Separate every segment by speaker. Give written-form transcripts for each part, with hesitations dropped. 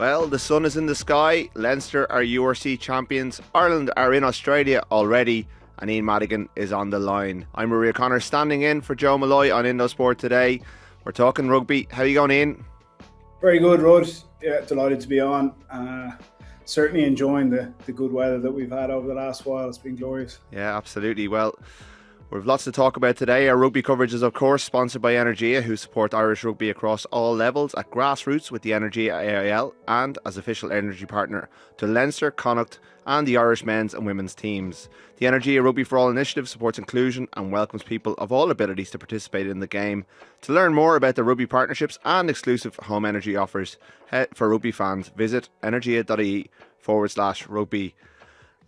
Speaker 1: Well, the sun is in the sky. Leinster are URC champions. Ireland are in Australia already. And Ian Madigan is on the line. I'm Rúaidhrí O'Connor standing in for Joe Malloy on Indo Sport today. We're talking rugby. How you going, Ian?
Speaker 2: Very good, Rod. Yeah, delighted to be on. Certainly enjoying the good weather that we've had over the last while. It's been glorious.
Speaker 1: Yeah, absolutely. Well, we've lots to talk about today. Our rugby coverage is, of course, sponsored by Energia, who support Irish rugby across all levels at grassroots with the Energia AIL and as official energy partner to Leinster, Connacht and the Irish men's and women's teams. The Energia Rugby for All initiative supports inclusion and welcomes people of all abilities to participate in the game. To learn more about the rugby partnerships and exclusive home energy offers for rugby fans, visit energia.ie/rugby.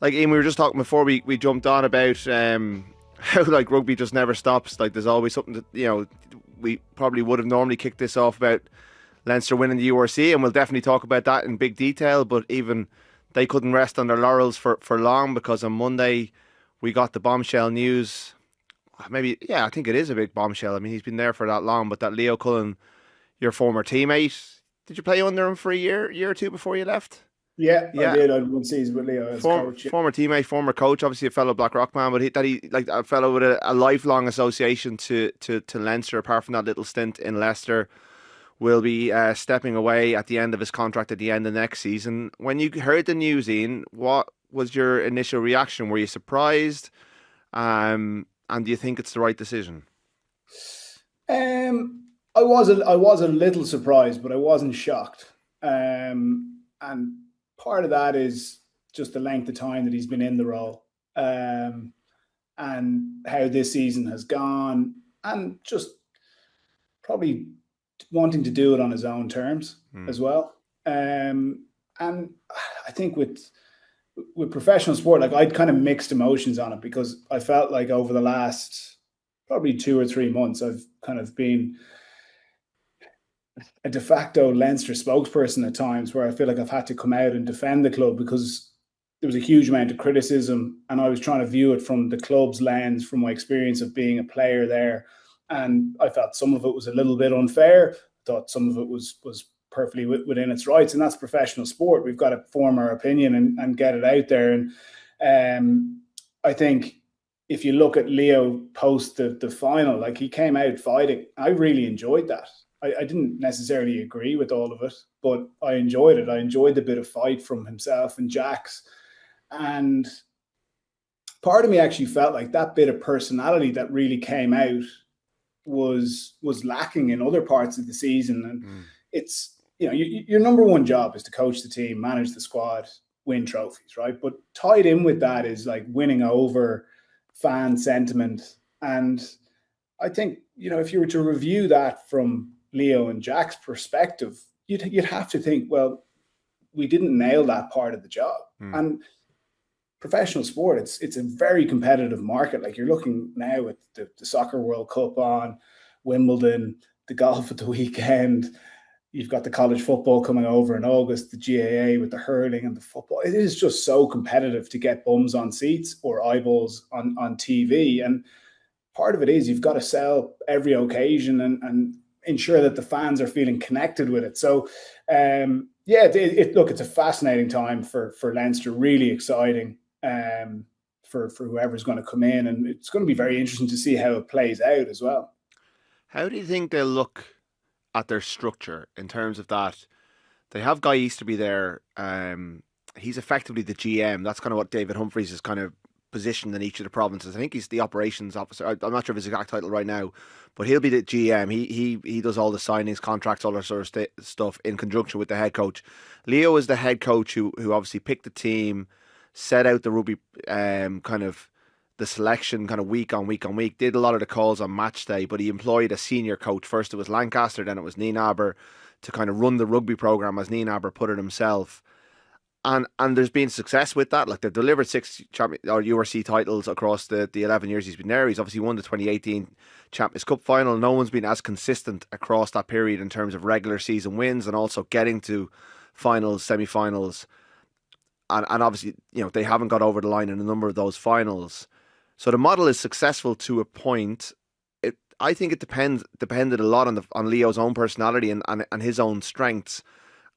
Speaker 1: Like Ian, we were just talking before we jumped on about how like rugby just never stops. Like there's always something that, we probably would have normally kicked this off about Leinster winning the URC, and we'll definitely talk about that in big detail, but even they couldn't rest on their laurels for long, because on Monday we got the bombshell news. I think it is a big bombshell. I mean, he's been there for that long, but that Leo Cullen, your former teammate, did you play under him for a year or two before you left?
Speaker 2: Yeah. I did. I had 1 season with Leo as coach.
Speaker 1: Former teammate, former coach, obviously a fellow Blackrock man, but he like a fellow with a lifelong association to Leinster, apart from that little stint in Leicester. Will be stepping away at the end of his contract at the end of next season. When you heard the news, Ian, what was your initial reaction? Were you surprised? And do you think it's the right decision?
Speaker 2: I was a little surprised, but I wasn't shocked. And part of that is just the length of time that he's been in the role, and how this season has gone, and just probably wanting to do it on his own terms as well. And I think with professional sport, like I'd kind of mixed emotions on it, because I felt like over the last probably 2 or 3 months, I've kind of been a de facto Leinster spokesperson at times, where I feel like I've had to come out and defend the club because there was a huge amount of criticism, and I was trying to view it from the club's lens, from my experience of being a player there. And I felt some of it was a little bit unfair. I thought some of it was perfectly within its rights. And that's professional sport. We've got to form our opinion and get it out there. And I think if you look at Leo post the final, like he came out fighting. I really enjoyed that. I didn't necessarily agree with all of it, but I enjoyed it. I enjoyed the bit of fight from himself and Jacques. And part of me actually felt like that bit of personality that really came out was lacking in other parts of the season. And it's, your number one job is to coach the team, manage the squad, win trophies, right? But tied in with that is like winning over fan sentiment. And I think, if you were to review that from Leo and Jack's perspective, you'd have to think, well, we didn't nail that part of the job. And professional sport, it's a very competitive market. Like you're looking now at the Soccer World Cup on, Wimbledon, the golf at the weekend. You've got the college football coming over in August, the GAA with the hurling and the football. It is just so competitive to get bums on seats or eyeballs on TV. And part of it is you've got to sell every occasion and ensure that the fans are feeling connected with it. So, look, it's a fascinating time for Leinster, really exciting. For whoever's going to come in, and it's going to be very interesting to see how it plays out as well.
Speaker 1: How do you think they'll look at their structure in terms of that? They have Guy Easterby there. He's effectively the GM. That's kind of what David Humphreys is kind of positioned in each of the provinces. I think he's the operations officer. I'm not sure of his exact title right now, but he'll be the GM. He does all the signings, contracts, all that sort of stuff in conjunction with the head coach. Leo is the head coach who obviously picked the team, set out the rugby kind of the selection kind of week on week, did a lot of the calls on match day, but he employed a senior coach. First it was Lancaster, then it was Nienaber, to kind of run the rugby program, as Nienaber put it himself. And there's been success with that. Like they've delivered 6 URC titles across the 11 years he's been there. He's obviously won the 2018 Champions Cup final. No one's been as consistent across that period in terms of regular season wins and also getting to finals, semi-finals. And obviously, they haven't got over the line in a number of those finals. So the model is successful to a point. I think it depended a lot on Leo's own personality and his own strengths.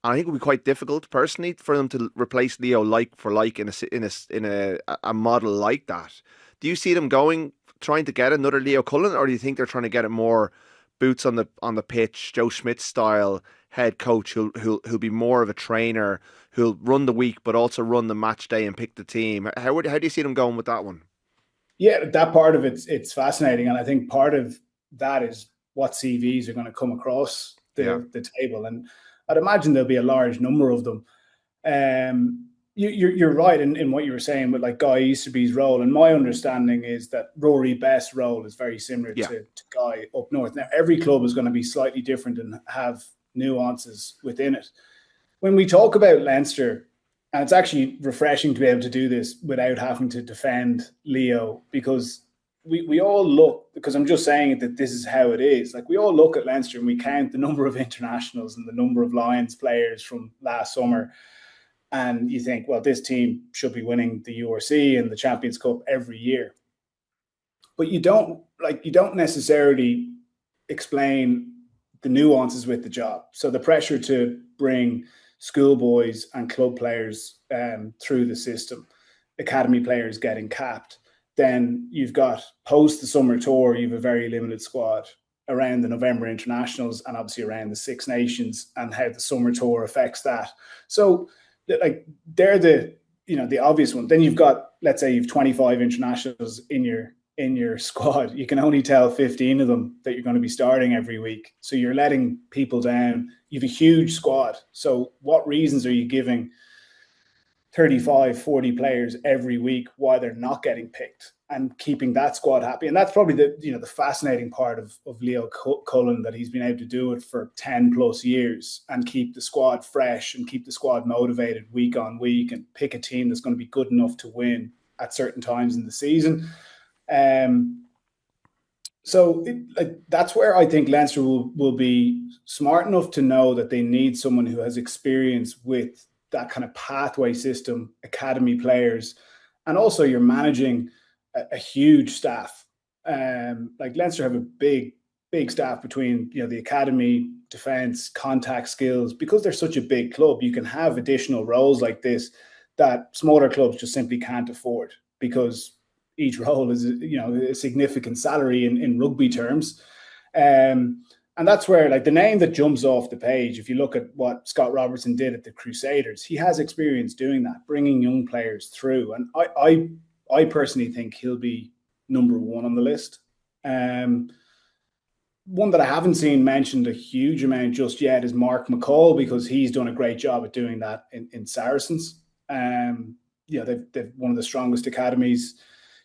Speaker 1: And I think it would be quite difficult, personally, for them to replace Leo like for like in a model like that. Do you see them trying to get another Leo Cullen, or do you think they're trying to get a more boots on the pitch, Joe Schmidt style head coach who'll be more of a trainer, who'll run the week but also run the match day and pick the team? How do you see them going with that one?
Speaker 2: Yeah, that part of it's fascinating, and I think part of that is what CVs are going to come across
Speaker 1: Yeah,
Speaker 2: the table, and I'd imagine there'll be a large number of them. You're right in what you were saying with like Guy Easterby's role, and my understanding is that Rory Best's role is very similar
Speaker 1: yeah,
Speaker 2: to Guy up north. Now, every club is going to be slightly different and have nuances within it. When we talk about Leinster, and it's actually refreshing to be able to do this without having to defend Leo, because we all look, because I'm just saying that this is how it is. Like, we all look at Leinster and we count the number of internationals and the number of Lions players from last summer. And you think, well, this team should be winning the URC and the Champions Cup every year. But you don't necessarily explain the nuances with the job. So the pressure to bring schoolboys and club players through the system, academy players getting capped. Then you've got post the summer tour, you have a very limited squad around the November internationals and obviously around the Six Nations, and how the summer tour affects that. So like, they're the obvious one. Then you've got, let's say you've 25 internationals in your squad. You can only tell 15 of them that you're going to be starting every week. So you're letting people down. You've a huge squad. So what reasons are you giving 35, 40 players every week why they're not getting picked, and keeping that squad happy? And that's probably the fascinating part of Leo Cullen, that he's been able to do it for 10 plus years and keep the squad fresh and keep the squad motivated week on week and pick a team that's going to be good enough to win at certain times in the season. So that's where I think Leinster will be smart enough to know that they need someone who has experience with that kind of pathway system, academy players, and also you're managing a huge staff. Like, Leinster have a big staff between the academy, defence, contact skills. Because they're such a big club, you can have additional roles like this that smaller clubs just simply can't afford, because each role is a significant salary in rugby terms. And that's where, like, the name that jumps off the page, if you look at what Scott Robertson did at the Crusaders, he has experience doing that, bringing young players through. And I personally think he'll be number one on the list. One that I haven't seen mentioned a huge amount just yet is Mark McCall, because he's done a great job at doing that in Saracens. They've one of the strongest academies.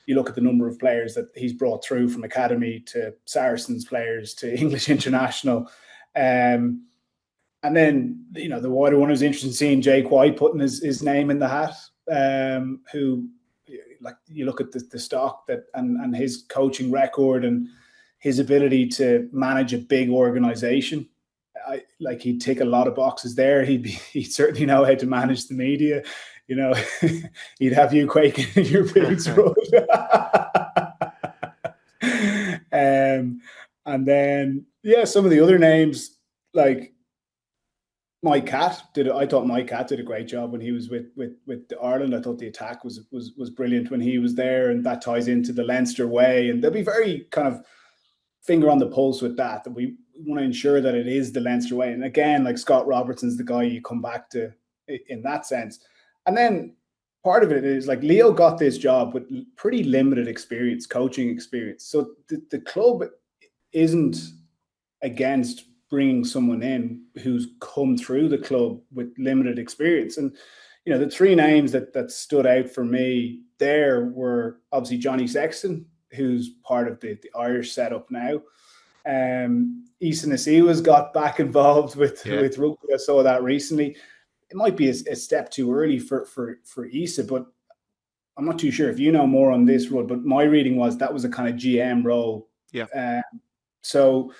Speaker 2: You look at the number of players that he's brought through from academy to Saracens players to English international. And then, the wider one is interesting seeing Jake White putting his name in the hat, who, like, you look at the stock that and his coaching record and his ability to manage a big organization. He'd tick a lot of boxes there. He'd certainly know how to manage the media. He'd have you quaking in your boots. And then, some of the other names, like Mike Catt I thought Mike Catt did a great job when he was with Ireland. I thought the attack was brilliant when he was there, and that ties into the Leinster way. And they'll be very kind of finger on the pulse with that we want to ensure that it is the Leinster way. And again, like, Scott Robertson's the guy you come back to in that sense. And then part of it is, like, Leo got this job with pretty limited experience, coaching experience. So the club isn't against bringing someone in who's come through the club with limited experience. And, the three names that stood out for me there were obviously Johnny Sexton, who's part of the Irish setup now. Issa Nasiwa's got back involved with rugby. I saw that recently. It might be a step too early for Issa, but I'm not too sure if you know more on this, Rod, but my reading was that was a kind of GM role.
Speaker 1: Yeah.
Speaker 2: So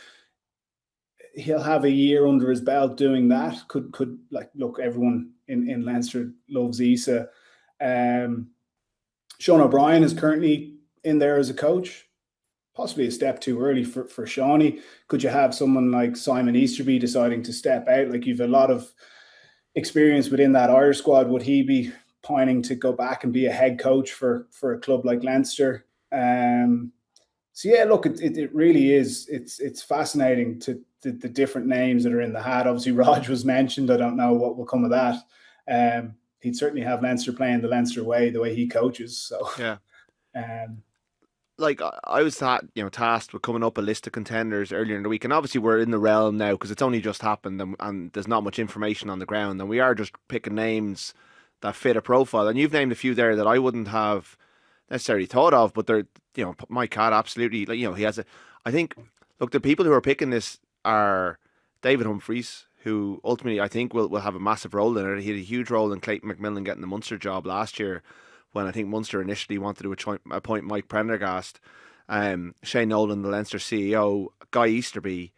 Speaker 2: he'll have a year under his belt doing that. Could look, everyone in Leinster loves Issa. Sean O'Brien is currently in there as a coach. Possibly a step too early for Shawnee. Could you have someone like Simon Easterby deciding to step out? Like, you've a lot of experience within that Irish squad, would he be pining to go back and be a head coach for a club like Leinster? So yeah, look, it really is. It's fascinating to the different names that are in the hat. Obviously, Rog was mentioned. I don't know what will come of that. He'd certainly have Leinster playing the Leinster way, the way he coaches. So
Speaker 1: Yeah.
Speaker 2: um,
Speaker 1: Like I was tasked with coming up a list of contenders earlier in the week, and obviously we're in the realm now because it's only just happened, and there's not much information on the ground, and we are just picking names that fit a profile. And you've named a few there that I wouldn't have necessarily thought of, but they're, Mike Catt absolutely, like, he has a. I think, look, the people who are picking this are David Humphreys, who ultimately I think will have a massive role in it. He had a huge role in Clayton McMillan getting the Munster job last year, when I think Munster initially wanted to appoint Mike Prendergast, Shane Nolan, the Leinster CEO, Guy Easterby.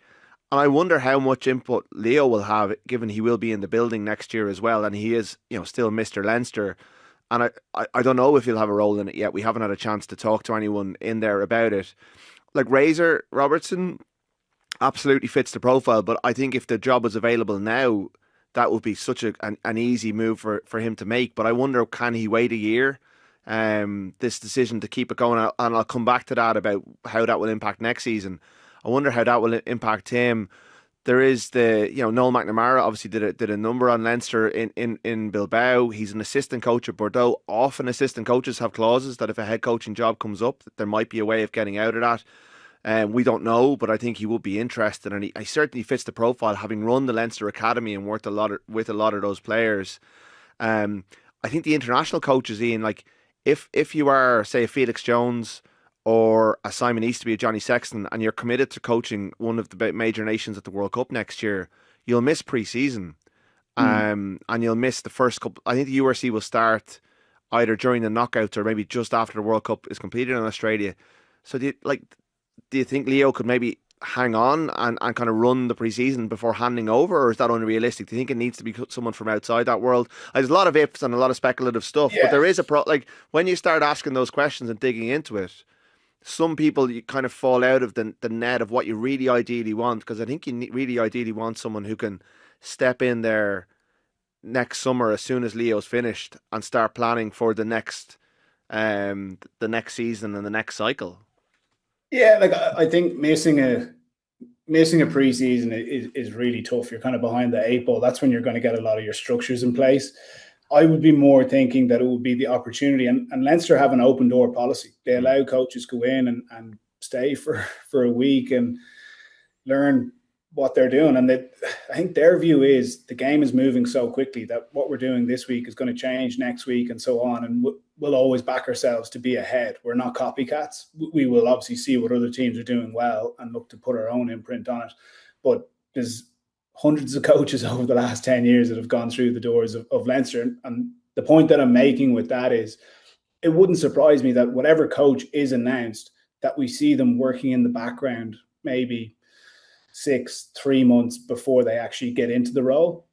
Speaker 1: And I wonder how much input Leo will have, given he will be in the building next year as well, and he is, still Mr. Leinster. And I don't know if he'll have a role in it yet. We haven't had a chance to talk to anyone in there about it. Like Razor Robertson absolutely fits the profile, but I think if the job was available now, that would be such an easy move for him to make. But I wonder, can he wait a year? This decision to keep it going, and I'll come back to that about how that will impact next season. I wonder how that will impact him. There is Noel McNamara obviously did a number on Leinster in Bilbao. He's an assistant coach at Bordeaux. Often assistant coaches have clauses that if a head coaching job comes up, there might be a way of getting out of that. We don't know, but I think he would be interested, and he certainly fits the profile, having run the Leinster Academy and worked with a lot of those players. I think the international coaches, Ian, like if you are, say, a Felix Jones or a Simon Easterby, a Johnny Sexton, and you're committed to coaching one of the major nations at the World Cup next year, you'll miss pre-season, and you'll miss the first couple. I think the URC will start either during the knockouts or maybe just after the World Cup is completed in Australia. So do you think Leo could maybe hang on and kind of run the pre-season before handing over, or is that unrealistic? Do you think it needs to be someone from outside that world? There's a lot of ifs and a lot of speculative stuff, but there is like when you start asking those questions and digging into it, some people, you kind of fall out of the net of what you really ideally want, because I think you really ideally want someone who can step in there next summer as soon as Leo's finished and start planning for the next season and the next cycle.
Speaker 2: Yeah, like I think missing a preseason is really tough. You're kind of behind the eight ball. That's when you're going to get a lot of your structures in place. I would be more thinking that it would be the opportunity, and Leinster have an open door policy. They allow coaches go in and stay for a week and learn what they're doing. And I think their view is the game is moving so quickly that what we're doing this week is going to change next week and so on. And we'll always back ourselves to be ahead. We're not copycats. We will obviously see what other teams are doing well and look to put our own imprint on it. But there's hundreds of coaches over the last 10 years that have gone through the doors of Leinster. And the point that I'm making with that is it wouldn't surprise me that whatever coach is announced, that we see them working in the background, maybe 3 months before they actually get into the role,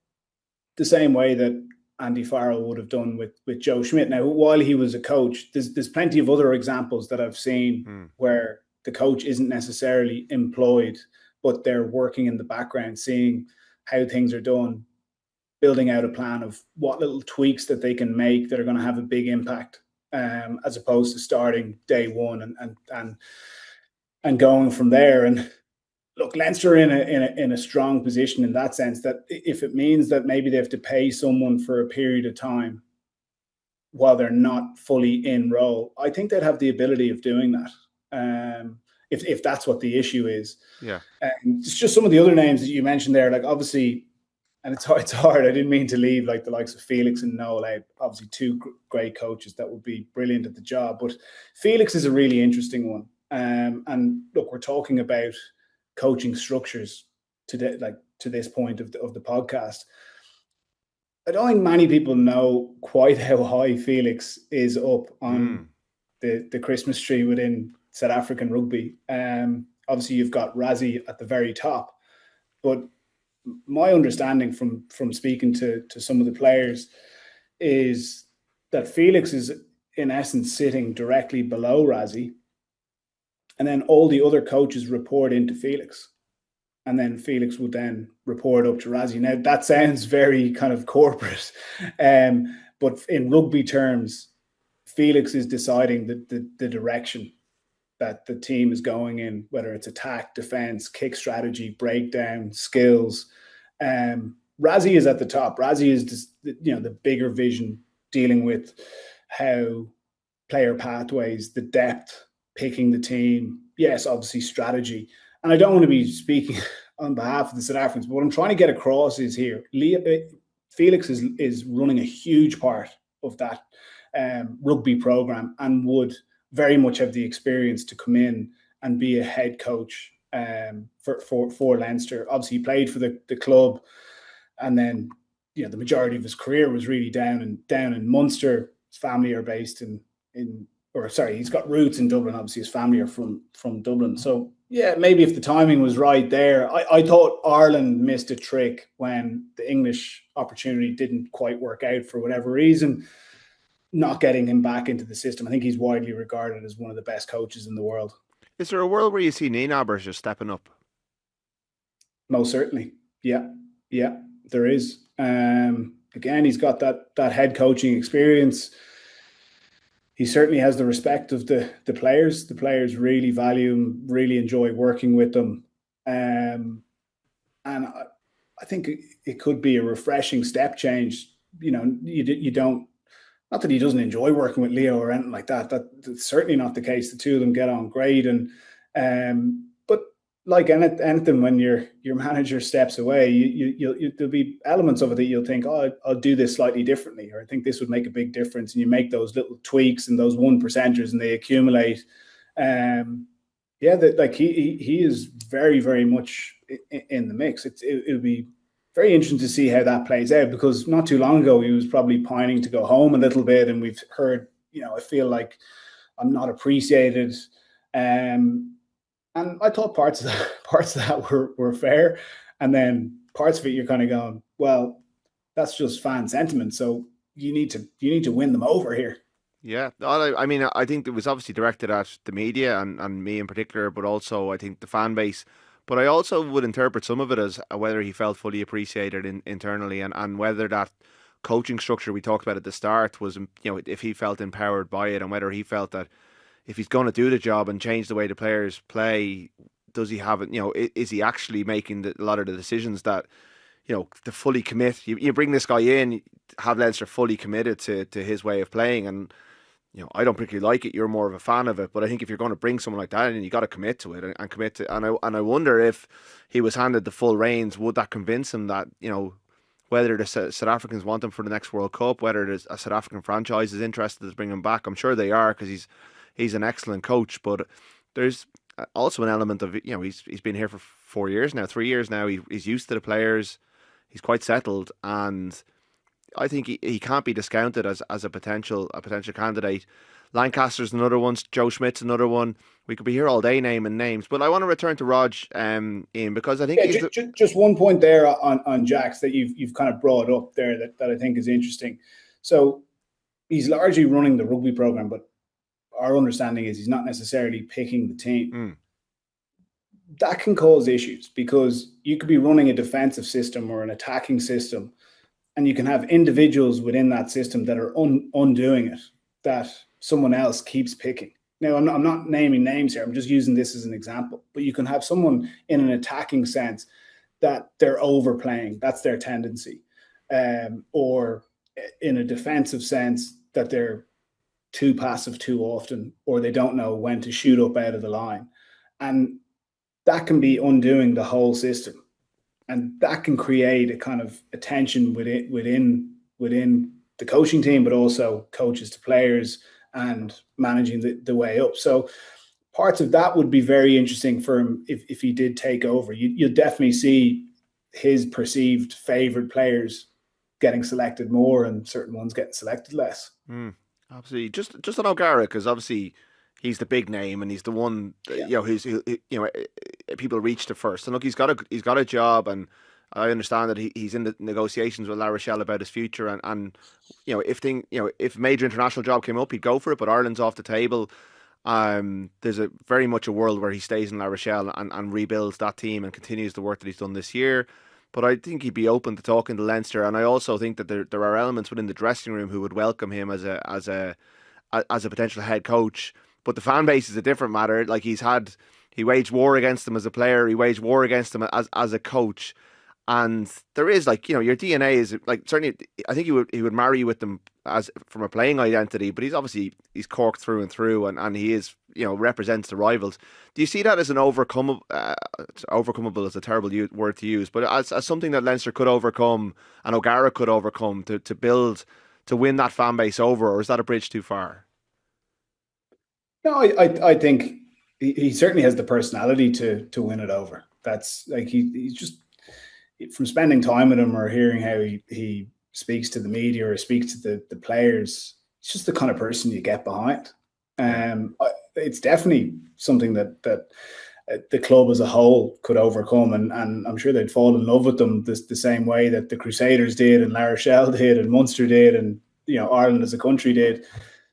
Speaker 2: the same way that Andy Farrell would have done with Joe Schmidt. Now, while he was a coach, there's plenty of other examples that I've seen where the coach isn't necessarily employed, but they're working in the background, seeing how things are done, building out a plan of what little tweaks that they can make that are going to have a big impact, as opposed to starting day one and going from there. And look, Leinster are in a strong position in that sense, that if it means that maybe they have to pay someone for a period of time while they're not fully in role, I think they'd have the ability of doing that. If that's what the issue is.
Speaker 1: Yeah.
Speaker 2: It's just some of the other names that you mentioned there, like obviously, and it's hard. I didn't mean to leave like the likes of Felix and Noel out. Obviously, two great coaches that would be brilliant at the job. But Felix is a really interesting one. And look, we're talking about coaching structures today, like to this point of the podcast. I don't think many people know quite how high Felix is up on the Christmas tree within South African rugby. Obviously, you've got Rassie at the very top, but my understanding from speaking to some of the players is that Felix is in essence sitting directly below Rassie, and then all the other coaches report into Felix. and then Felix would then report up to Rassie. Now that sounds very kind of corporate, but in rugby terms, Felix is deciding the direction that the team is going in, whether it's attack, defense, kick strategy, breakdown, skills. Rassie is at the top. Rassie is just, the bigger vision, dealing with how player pathways, the depth, picking the team. Yes, obviously strategy. And I don't want to be speaking on behalf of the South Africans, but what I'm trying to get across is here, Felix is running a huge part of that rugby program, and would very much have the experience to come in and be a head coach for Leinster. Obviously, he played for the club, and then the majority of his career was really down in Munster. His family are based he's got roots in Dublin. Obviously, his family are from Dublin. So yeah, maybe if the timing was right there. I thought Ireland missed a trick when the English opportunity didn't quite work out for whatever reason, not getting him back into the system. I think he's widely regarded as one of the best coaches in the world.
Speaker 1: Is there a world where you see Nienaber just stepping up?
Speaker 2: Most certainly. Yeah, there is. Again, he's got that head coaching experience. He certainly has the respect of the players. The players really value him, really enjoy working with them. And I think it could be a refreshing step change. You don't, not that he doesn't enjoy working with Leo or anything like that. That's certainly not the case. The two of them get on great. But like anything, when your manager steps away, there'll be elements of it that you'll think, oh, I'll do this slightly differently, or I think this would make a big difference. And you make those little tweaks and those 1%ers, and they accumulate. He is very, very much in the mix. It would be very interesting to see how that plays out, because not too long ago he was probably pining to go home a little bit, and we've heard, I feel like I'm not appreciated. And I thought parts of that were fair, and then parts of it you're kind of going, well, that's just fan sentiment. So you need to win them over here.
Speaker 1: Yeah, I mean, I think it was obviously directed at the media and me in particular, but also I think the fan base. But I also would interpret some of it as whether he felt fully appreciated internally, and whether that coaching structure we talked about at the start was, if he felt empowered by it, and whether he felt that if he's going to do the job and change the way the players play, does he have it? Is he actually making a lot of the decisions that, to fully commit? You bring this guy in, have Leinster fully committed to his way of playing, and I don't particularly like it. You're more of a fan of it, but I think if you're going to bring someone like that in, you got to commit to it and commit to. And I wonder if he was handed the full reins, would that convince him that whether the South Africans want him for the next World Cup, whether there's a South African franchise is interested to bring him back. I'm sure they are, because he's an excellent coach, but there's also an element of he's been here for 4 years now, 3 years now. He's used to the players. He's quite settled, and I think he can't be discounted as a potential candidate. Lancaster's another one. Joe Schmidt's another one. We could be here all day naming names, but I want to return to Rog, Ian, because I think
Speaker 2: just one point there on Jacques that you've kind of brought up there that I think is interesting. So he's largely running the rugby program, but our understanding is he's not necessarily picking the team. That can cause issues, because you could be running a defensive system or an attacking system, and you can have individuals within that system that are undoing it, that someone else keeps picking. Now, I'm not naming names here. I'm just using this as an example. But you can have someone in an attacking sense that they're overplaying. That's their tendency. Or in a defensive sense that they're too passive too often, or they don't know when to shoot up out of the line. And that can be undoing the whole system. And that can create a kind of a tension within the coaching team, but also coaches to players and managing the way up. So parts of that would be very interesting for him if he did take over. You'll definitely see his perceived favoured players getting selected more and certain ones getting selected less.
Speaker 1: Absolutely. Just on O'Gara, because obviously he's the big name and he's the one who's people reach to first. And look, he's got a job, and I understand that he's in the negotiations with La Rochelle about his future, and if major international job came up, he'd go for it. But Ireland's off the table, There's a very much a world where he stays in La Rochelle and rebuilds that team and continues the work that he's done this year. But I think he'd be open to talking to Leinster, and I also think that there are elements within the dressing room who would welcome him as a potential head coach. But the fan base is a different matter. Like he waged war against them as a player. He waged war against them as a coach. And there is your DNA is like certainly. I think he would marry with them as from a playing identity. But he's Cork through and through, and he is represents the rivals. Do you see that as an overcomable? Overcomable is a terrible word to use, but as something that Leinster could overcome and O'Gara could overcome to build to win that fan base over, or is that a bridge too far?
Speaker 2: No, I think he certainly has the personality to win it over. That's like he's just from spending time with him or hearing how he speaks to the media or speaks to the players. It's just the kind of person you get behind. It's definitely something that the club as a whole could overcome, and I'm sure they'd fall in love with them the same way that the Crusaders did, and La Rochelle did, and Munster did, and Ireland as a country did.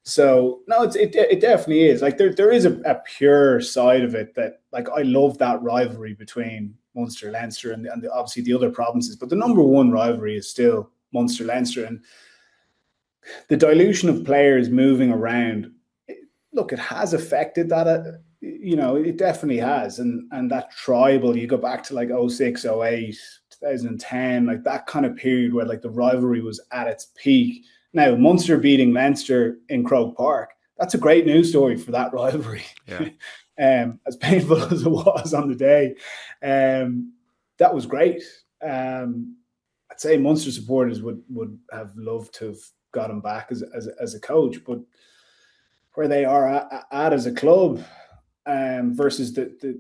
Speaker 2: So no, it definitely is. Like there is a pure side of it that like I love that rivalry between Munster, Leinster, and obviously the other provinces. But the number one rivalry is still Munster, Leinster, and the dilution of players moving around. Look, it has affected that. It definitely has, and that tribal. You go back to like 06, 08, 2010, like that kind of period where like the rivalry was at its peak. Now, Munster beating Leinster in Croke Park, that's a great news story for that rivalry.
Speaker 1: Yeah.
Speaker 2: As painful as it was on the day, that was great. I'd say Munster supporters would have loved to have got him back as a coach, but where they are at as a club versus the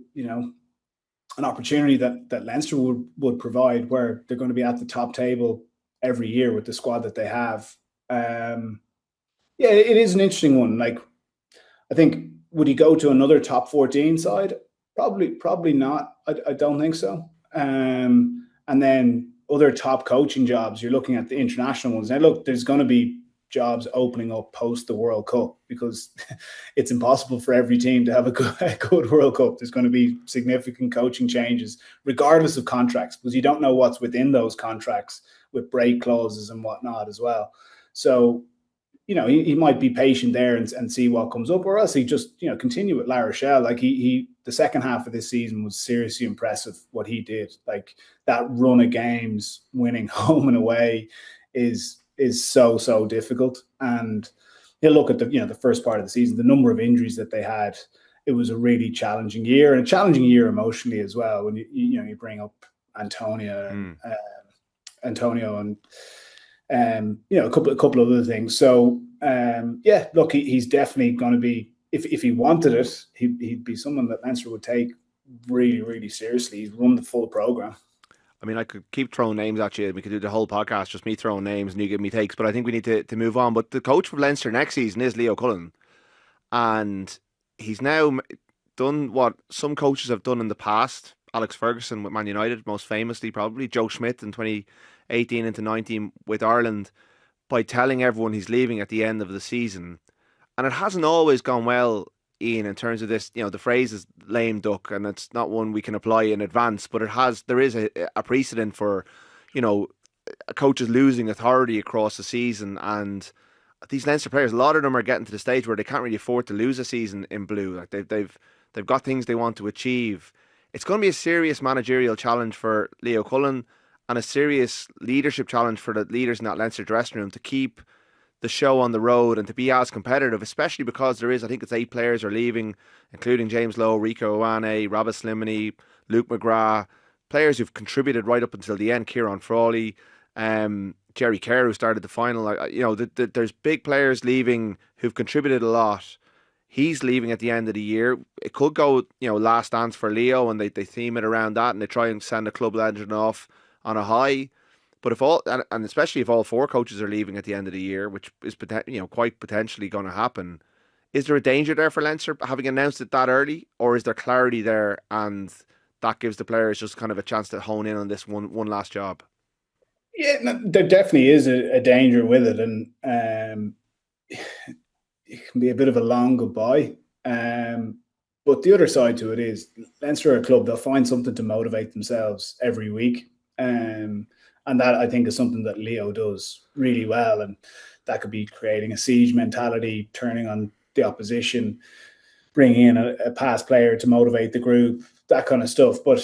Speaker 2: an opportunity that Leinster would provide, where they're going to be at the top table every year with the squad that they have. It is an interesting one. Like, I think, would he go to another top 14 side? Probably not. I don't think so. And then other top coaching jobs, you're looking at the international ones. Now, look, there's going to be jobs opening up post the World Cup because it's impossible for every team to have a good World Cup. There's going to be significant coaching changes, regardless of contracts, because you don't know what's within those contracts with break clauses and whatnot as well. So, he might be patient there and see what comes up, or else he just, continue with La Rochelle. Like he the second half of this season was seriously impressive what he did. Like that run of games, winning home and away is so difficult. And you look at the first part of the season, the number of injuries that they had. It was a really challenging year, and a challenging year emotionally as well. When you bring up Antonio and a couple of other things. So look, he's definitely going to be, if he wanted it, he'd be someone that Leinster would take really, really seriously. He's run the full program.
Speaker 1: I mean, I could keep throwing names at you. We could do the whole podcast, just me throwing names and you give me takes. But I think we need to move on. But the coach for Leinster next season is Leo Cullen. And he's now done what some coaches have done in the past. Alex Ferguson with Man United, most famously probably. Joe Schmidt in 2018 into 19 with Ireland, by telling everyone he's leaving at the end of the season. And it hasn't always gone well, Ian, in terms of this. The phrase is lame duck, and it's not one we can apply in advance, but there is a precedent for, coaches losing authority across the season. And these Leinster players, a lot of them are getting to the stage where they can't really afford to lose a season in blue. Like they've got things they want to achieve. It's going to be a serious managerial challenge for Leo Cullen, and a serious leadership challenge for the leaders in that Leinster dressing room to keep the show on the road and to be as competitive, especially because there is, I think it's 8 players are leaving, including James Lowe, Rico Ioane, Robert Slimani, Luke McGrath, players who've contributed right up until the end, Kieran Frawley, Jerry Kerr, who started the final. There's big players leaving who've contributed a lot. He's leaving at the end of the year. It could go, last dance for Leo, and they theme it around that, and they try and send a club legend off on a high. But and especially if all 4 coaches are leaving at the end of the year, which is quite potentially going to happen, is there a danger there for Leinster having announced it that early, or is there clarity there and that gives the players just kind of a chance to hone in on this one last job?
Speaker 2: Yeah, no, there definitely is a danger with it, and it can be a bit of a long goodbye. But the other side to it is Leinster are a club, they'll find something to motivate themselves every week. And that, I think, is something that Leo does really well. And that could be creating a siege mentality, turning on the opposition, bringing in a past player to motivate the group, that kind of stuff. But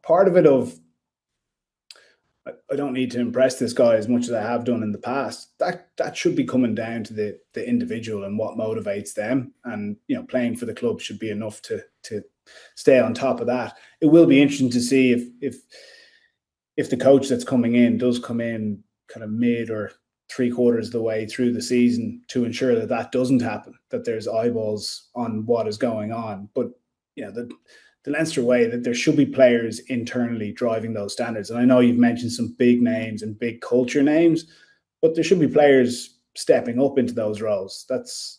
Speaker 2: part of it of, I don't need to impress this guy as much as I have done in the past. That should be coming down to the individual and what motivates them. And playing for the club should be enough to stay on top of that. It will be interesting to see if the coach that's coming in does come in kind of mid or 3/4 of the way through the season to ensure that doesn't happen, that there's eyeballs on what is going on. But the Leinster way, that there should be players internally driving those standards. And I know you've mentioned some big names and big culture names, but there should be players stepping up into those roles. That's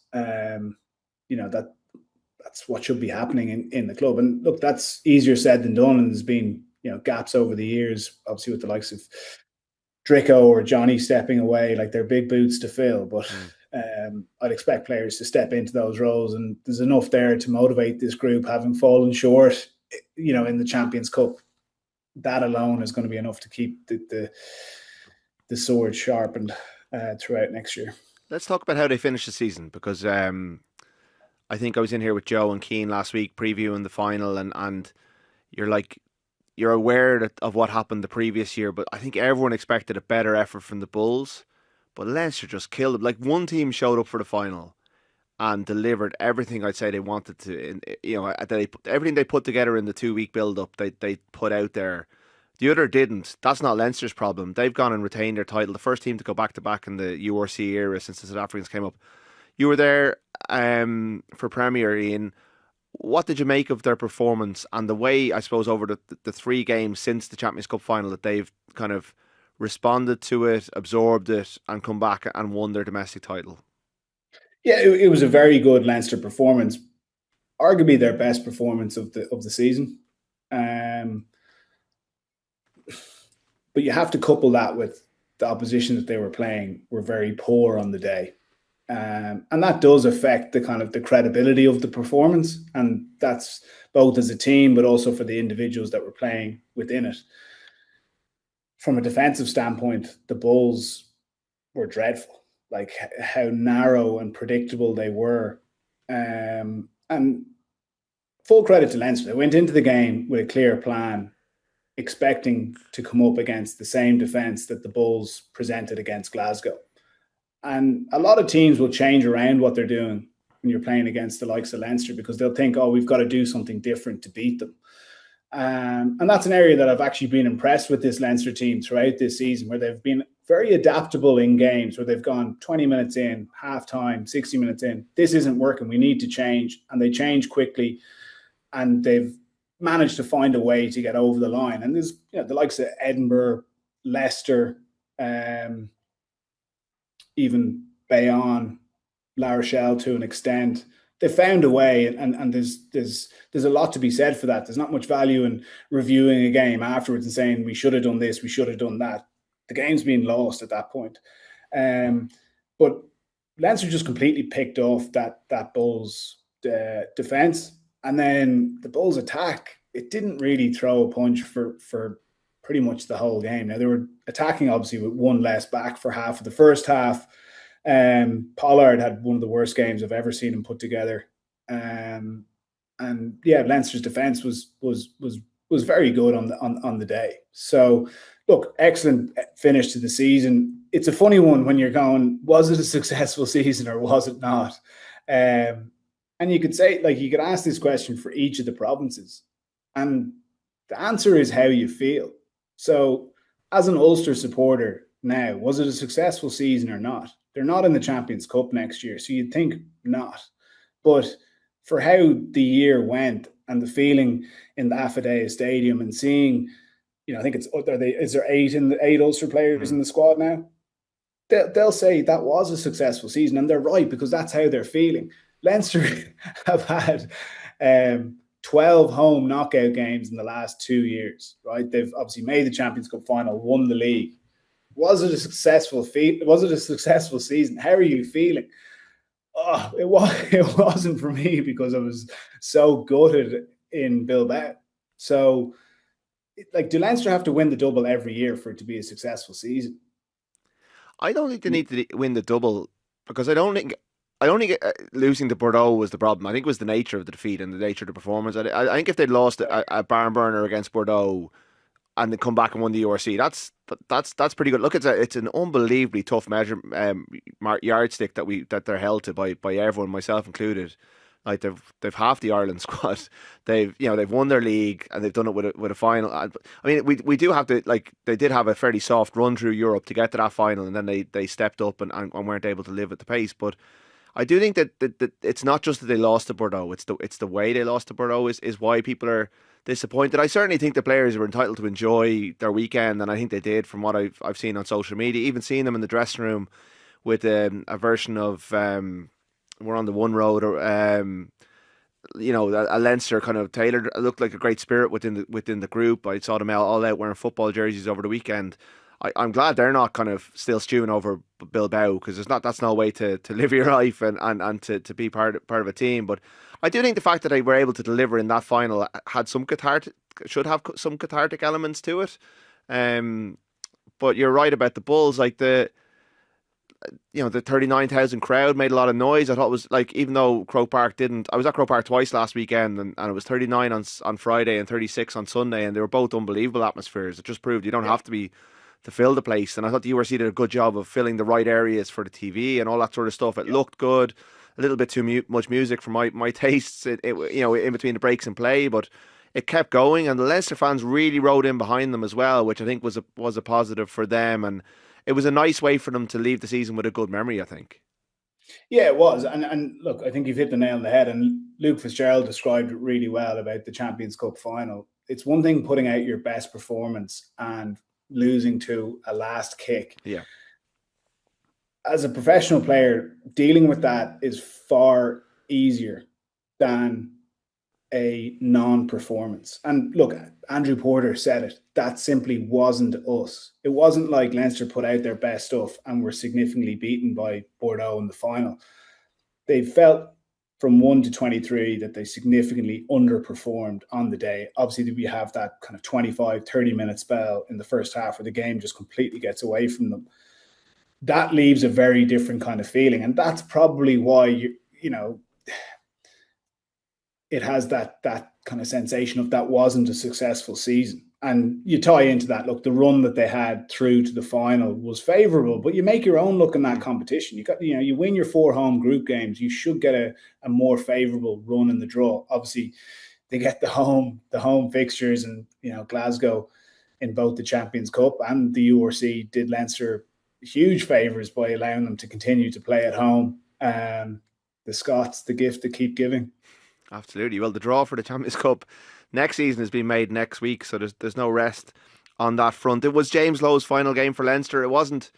Speaker 2: that's what should be happening in the club. And look, that's easier said than done. And there's been gaps over the years, obviously with the likes of Drico or Johnny stepping away, like they're big boots to fill. But I'd expect players to step into those roles, and there's enough there to motivate this group, having fallen short, in the Champions Cup. That alone is going to be enough to keep the sword sharpened throughout next year.
Speaker 1: Let's talk about how they finish the season, because I think I was in here with Joe and Keane last week previewing the final, and you're aware of what happened the previous year, but I think everyone expected a better effort from the Bulls. But Leinster just killed them. Like, one team showed up for the final and delivered everything I'd say they wanted to. Everything they put together in the 2-week build-up, they put out there. The other didn't. That's not Leinster's problem. They've gone and retained their title. The first team to go back-to-back in the URC era since the South Africans came up. You were there for Premier, Ian. What did you make of their performance and the way, I suppose, over the 3 games since the Champions Cup final, that they've kind of responded to it, absorbed it, and come back and won their domestic title?
Speaker 2: Yeah, it was a very good Leinster performance, arguably their best performance of the season. But you have to couple that with the opposition that they were playing were very poor on the day. And that does affect the kind of the credibility of the performance. And that's both as a team, but also for the individuals that were playing within it. From a defensive standpoint, the Bulls were dreadful, like how narrow and predictable they were. And full credit to Leinster. They went into the game with a clear plan, expecting to come up against the same defence that the Bulls presented against Glasgow. And a lot of teams will change around what they're doing when you're playing against the likes of Leinster, because they'll think, we've got to do something different to beat them. And that's an area that I've actually been impressed with this Leinster team throughout this season, where they've been very adaptable in games where they've gone 20 minutes in, half time, 60 minutes in. This isn't working. We need to change. And they change quickly. And they've managed to find a way to get over the line. And there's the likes of Edinburgh, Leicester, even Bayonne, La Rochelle to an extent. They found a way, and there's a lot to be said for that. There's not much value in reviewing a game afterwards and saying we should have done this, we should have done that. The game's been lost at that point. But Leinster just completely picked off that Bulls defence, and then the Bulls attack, it didn't really throw a punch for pretty much the whole game. Now, they were attacking obviously with one less back for half of the first half. Pollard had one of the worst games I've ever seen him put together. And yeah, Leinster's defence was very good on the day. So look, excellent finish to the season. It's a funny one when you're going, was it a successful season or was it not? And you could say, like, you could ask this question for each of the provinces, and the answer is how you feel. So as an Ulster supporter now, was it a successful season or not? They're not in the Champions Cup next year, so you'd think not. But for how the year went and the feeling in the Affidea Stadium and seeing, I think is there 8 Ulster players in the squad now? They'll say that was a successful season, and they're right, because that's how they're feeling. Leinster have had 12 home knockout games in the last 2 years, right? They've obviously made the Champions Cup final, won the league. Was it a successful season? How are you feeling? Oh, it wasn't for me because I was so gutted in Bilbao. So, like, do Leinster have to win the double every year for it to be a successful season?
Speaker 1: I don't think they need to win the double because I don't think losing to Bordeaux was the problem. I think it was the nature of the defeat and the nature of the performance. I think if they'd lost a barn burner against Bordeaux and they come back and won the URC, that's pretty good. Look, it's an unbelievably tough yardstick that they're held to by everyone, myself included. Like they've half the Ireland squad. They've won their league and they've done it with a final. I mean, we do have to, like, they did have a fairly soft run through Europe to get to that final, and then they stepped up and weren't able to live at the pace. But I do think that it's not just that they lost to Bordeaux. It's the way they lost to Bordeaux is why people are disappointed. I certainly think the players were entitled to enjoy their weekend, and I think they did from what I've seen on social media. Even seeing them in the dressing room with a version of we're on the one road, or a Leinster kind of tailored. It looked like a great spirit within the group. I saw them all out wearing football jerseys over the weekend. I'm glad they're not kind of still stewing over Bilbao, because that's no way to live your life and to be part of a team. But I do think the fact that they were able to deliver in that final had should have some cathartic elements to it. Um, but you're right about the Bulls, like the 39,000 crowd made a lot of noise. I thought it was like, even though Croke Park didn't, I was at Croke Park twice last weekend, and it was 39 on Friday and 36 on Sunday, and they were both unbelievable atmospheres. It just proved you don't have to be to fill the place. And I thought the URC did a good job of filling the right areas for the TV and all that sort of stuff. It looked good, a little bit too much music for my tastes. In between the breaks and play, but it kept going, and the Leicester fans really rode in behind them as well, which I think was a positive for them. And it was a nice way for them to leave the season with a good memory, I think.
Speaker 2: Yeah, it was. And look, I think you've hit the nail on the head. And Luke Fitzgerald described it really well about the Champions Cup final. It's one thing putting out your best performance and losing to a last kick.
Speaker 1: Yeah.
Speaker 2: As a professional player, dealing with that is far easier than a non-performance. And look, Andrew Porter said it. That simply wasn't us. It wasn't like Leinster put out their best stuff and were significantly beaten by Bordeaux in the final. They felt from 1 to 23 that they significantly underperformed on the day. Obviously, we have that kind of 25, 30-minute spell in the first half where the game just completely gets away from them. That leaves a very different kind of feeling. And that's probably why, it has that kind of sensation of that wasn't a successful season. And you tie into that, look, the run that they had through to the final was favourable, but you make your own look in that competition. You win your 4 home group games, you should get a more favourable run in the draw. Obviously, they get the home fixtures, and Glasgow in both the Champions Cup and the URC did Leinster huge favours by allowing them to continue to play at home. The Scots, the gift that keep giving.
Speaker 1: Absolutely. Well, the draw for the Champions Cup next season has been made next week, so there's no rest on that front. It was James Lowe's final game for Leinster. It wasn't.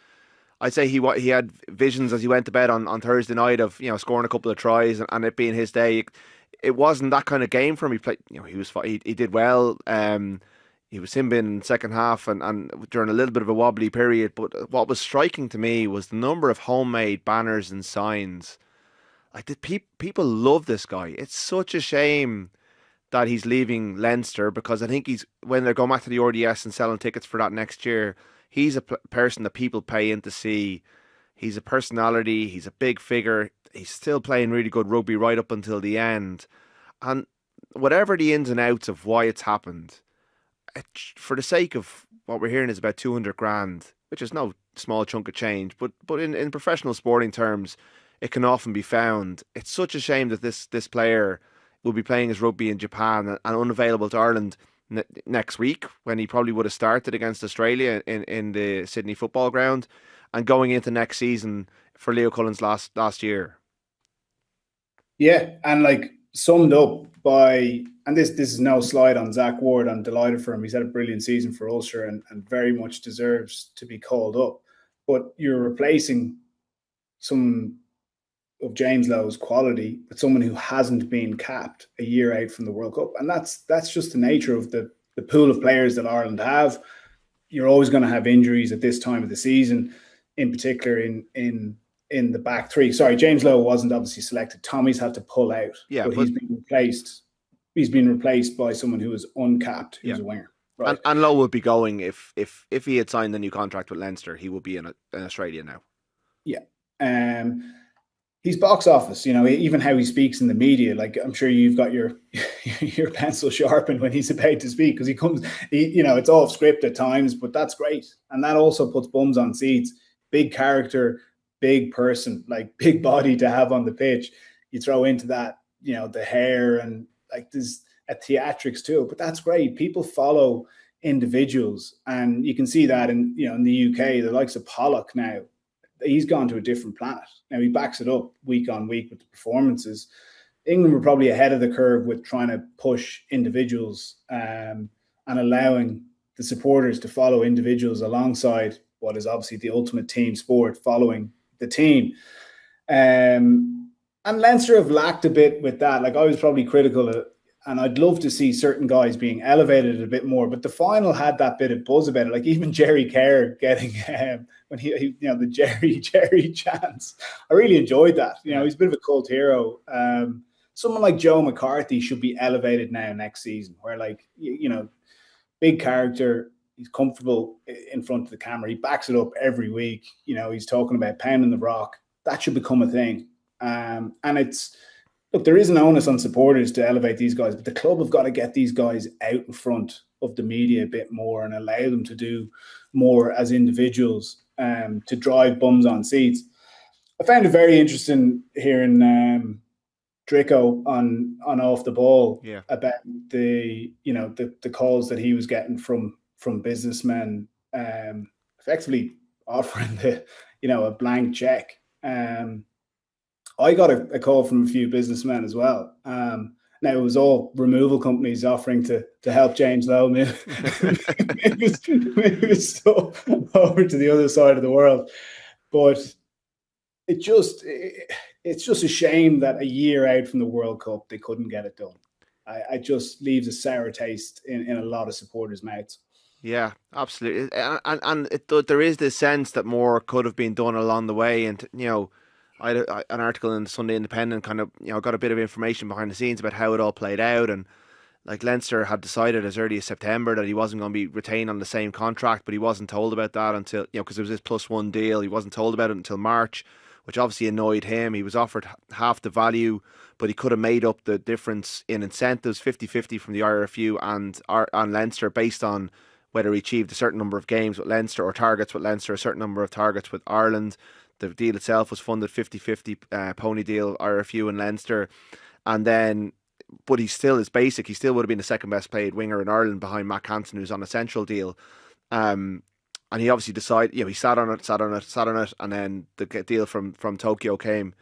Speaker 1: I'd say he had visions as he went to bed on Thursday night of scoring a couple of tries and it being his day. It wasn't that kind of game for him. He played. He did well. He was him in second half and during a little bit of a wobbly period. But what was striking to me was the number of homemade banners and signs. Like, people love this guy. It's such a shame that he's leaving Leinster, because I think when they're going back to the RDS and selling tickets for that next year, he's a person that people pay in to see. He's a personality. He's a big figure. He's still playing really good rugby right up until the end. And whatever the ins and outs of why it's happened, for the sake of what we're hearing is about 200 grand, which is no small chunk of change, but in professional sporting terms, it can often be found. It's such a shame that this player will be playing his rugby in Japan and unavailable to Ireland next week, when he probably would have started against Australia in the Sydney football ground, and going into next season for Leo Cullen's last year.
Speaker 2: Yeah, and like summed up by, and this is no slide on Zach Ward. I'm delighted for him. He's had a brilliant season for Ulster and very much deserves to be called up. But you're replacing some of James Lowe's quality with someone who hasn't been capped a year out from the World Cup. And that's just the nature of the pool of players that Ireland have. You're always going to have injuries at this time of the season, in particular in in the back three. Sorry, James Lowe wasn't obviously selected. Tommy's had to pull out,
Speaker 1: Yeah,
Speaker 2: but he's been replaced. He's been replaced by someone who is uncapped, who's a winger. Right.
Speaker 1: And Lowe would be going if he had signed the new contract with Leinster, he would be in Australia now.
Speaker 2: Yeah. He's box office, even how he speaks in the media. Like, I'm sure you've got your pencil sharpened when he's about to speak, because it's off script at times, but that's great. And that also puts bums on seats. Big character, big person, like big body to have on the pitch. You throw into that, the hair, and like there's a theatrics to it, but that's great. People follow individuals, and you can see that in the UK, the likes of Pollock now. He's gone to a different planet. Now he backs it up week on week with the performances. England were probably ahead of the curve with trying to push individuals and allowing the supporters to follow individuals alongside what is obviously the ultimate team sport, following the team. And Leinster have lacked a bit with that. Like, I was probably critical of, and I'd love to see certain guys being elevated a bit more, but the final had that bit of buzz about it. Like, even Jerry Kerr getting when he the Jerry chants. I really enjoyed that. He's a bit of a cult hero. Someone like Joe McCarthy should be elevated now next season, where, like, big character. He's comfortable in front of the camera. He backs it up every week. He's talking about pounding the rock. That should become a thing. And it's, look, there is an onus on supporters to elevate these guys, but the club have got to get these guys out in front of the media a bit more and allow them to do more as individuals to drive bums on seats. I found it very interesting hearing Drico on Off the Ball about the calls that he was getting from businessmen, effectively offering a blank check. I got a call from a few businessmen as well. Now, it was all removal companies offering to help James Lowe move his stuff over to the other side of the world. But it's just a shame that a year out from the World Cup, they couldn't get it done. It just leaves a sour taste in a lot of supporters' mouths.
Speaker 1: Yeah, absolutely. And there is this sense that more could have been done along the way. And, I had an article in the Sunday Independent, kind of, got a bit of information behind the scenes about how it all played out. And, like, Leinster had decided as early as September that he wasn't going to be retained on the same contract, but he wasn't told about that until, because there was this +1 deal. He wasn't told about it until March, which obviously annoyed him. He was offered half the value, but he could have made up the difference in incentives, 50-50 from the IRFU and Leinster, based on whether he achieved a certain number of games with Leinster or targets with Leinster, a certain number of targets with Ireland. The deal itself was funded 50-50 pony deal, IRFU and Leinster. And then, but he still is basic. He still would have been the second best paid winger in Ireland behind Matt Hansen, who's on a central deal. And he obviously decided, he sat on it. And then the deal from Tokyo came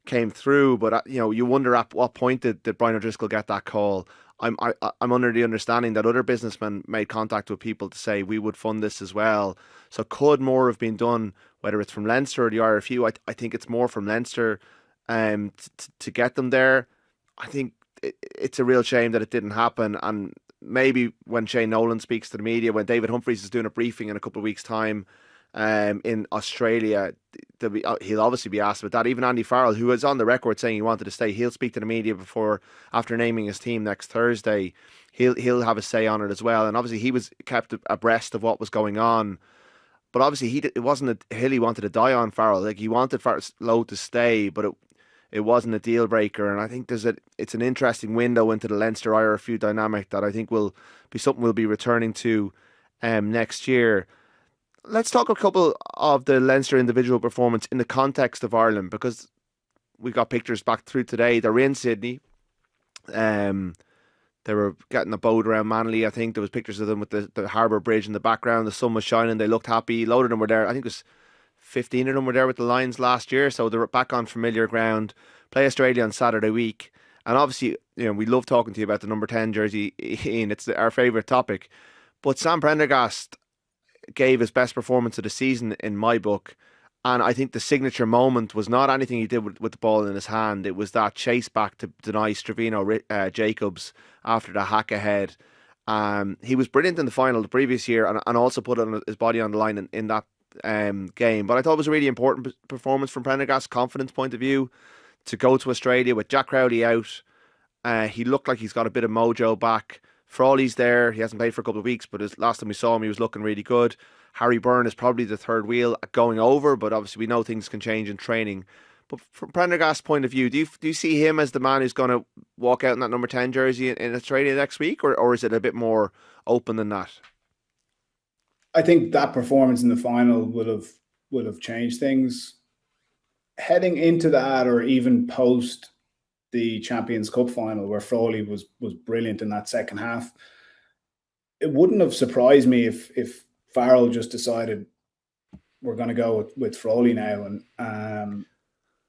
Speaker 1: through. But, you wonder at what point did Brian O'Driscoll get that call? I'm under the understanding that other businessmen made contact with people to say we would fund this as well. So could more have been done, whether it's from Leinster or the RFU? I think it's more from Leinster to get them there. I think it's a real shame that it didn't happen. And maybe when Shane Nolan speaks to the media, when David Humphries is doing a briefing in a couple of weeks' time in Australia, he'll obviously be asked about that. Even Andy Farrell, who is on the record saying he wanted to stay, he'll speak to the media after naming his team next Thursday. He'll have a say on it as well. And obviously he was kept abreast of what was going on. But obviously it wasn't a hill he wanted to die on, Farrell. Like, he wanted Lowe to stay, but it wasn't a deal breaker. And I think it's an interesting window into the Leinster IRFU dynamic that I think will be something we'll be returning to next year. Let's talk a couple of the Leinster individual performance in the context of Ireland, because we got pictures back through today. They're in Sydney. They were getting a boat around Manly. I think there was pictures of them with the harbour bridge in the background. The sun was shining. They looked happy. A load of them were there. I think it was 15 of them were there with the Lions last year. So they're back on familiar ground. Play Australia on Saturday week. And obviously, we love talking to you about the number 10 jersey, Ian. It's our favourite topic. But Sam Prendergast gave his best performance of the season in my book. And I think the signature moment was not anything he did with the ball in his hand. It was that chase back to deny Stravino Jacobs after the hack ahead. He was brilliant in the final the previous year and also put his body on the line in that game. But I thought it was a really important performance from Prendergast, confidence point of view, to go to Australia with Jack Crowley out. He looked like he's got a bit of mojo back. Frawley's there. He hasn't played for a couple of weeks, but last time we saw him, he was looking really good. Harry Byrne is probably the third wheel going over, but obviously we know things can change in training. But from Prendergast's point of view, do you see him as the man who's going to walk out in that number 10 jersey in Australia next week, or is it a bit more open than that?
Speaker 2: I think that performance in the final will have changed things. Heading into that, or even post the Champions Cup final, where Frawley was brilliant in that second half, it wouldn't have surprised me if Farrell just decided we're going to go with Frawley now, and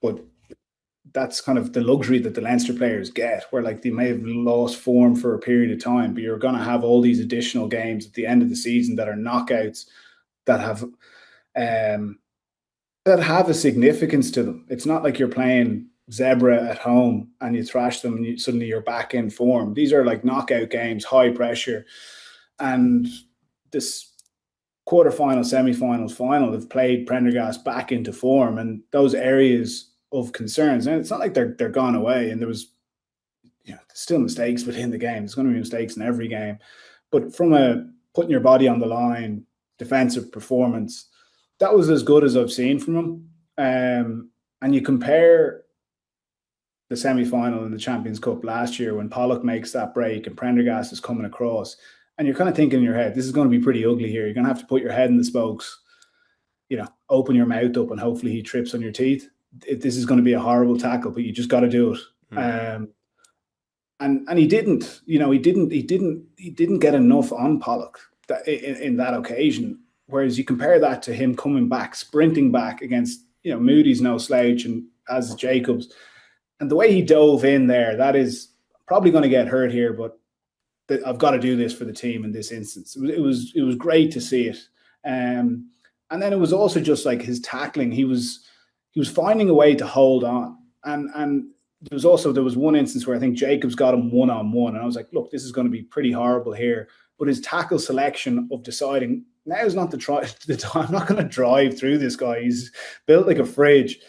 Speaker 2: but that's kind of the luxury that the Leinster players get, where like they may have lost form for a period of time, but you're going to have all these additional games at the end of the season that are knockouts that have a significance to them. It's not like you're playing Zebra at home and you thrash them and suddenly you're back in form. These are like knockout games, high pressure, and this quarterfinal, semi-finals, final have played Prendergast back into form, and those areas of concerns, and it's not like they're gone away, and there was still mistakes within the game. There's going to be mistakes in every game, but from a putting your body on the line, defensive performance, that was as good as I've seen from him. And you compare the semi-final in the Champions Cup last year when Pollock makes that break and Prendergast is coming across, and you're kind of thinking in your head, this is going to be pretty ugly here. You're going to have to put your head in the spokes, open your mouth up, and hopefully he trips on your teeth. This is going to be a horrible tackle, but you just got to do it. And he didn't. He didn't get enough on Pollock in that occasion. Whereas you compare that to him coming back, sprinting back against Moody's no slouch, and as Jacobs, and the way he dove in there, that is probably going to get hurt here, but I've got to do this for the team in this instance. It was great to see it. And then it was also just like his tackling. He was finding a way to hold on. And there was one instance where I think Jacobs got him one-on-one. And I was like, look, this is going to be pretty horrible here. But his tackle selection of deciding, now is not the time. I'm not going to drive through this guy. He's built like a fridge.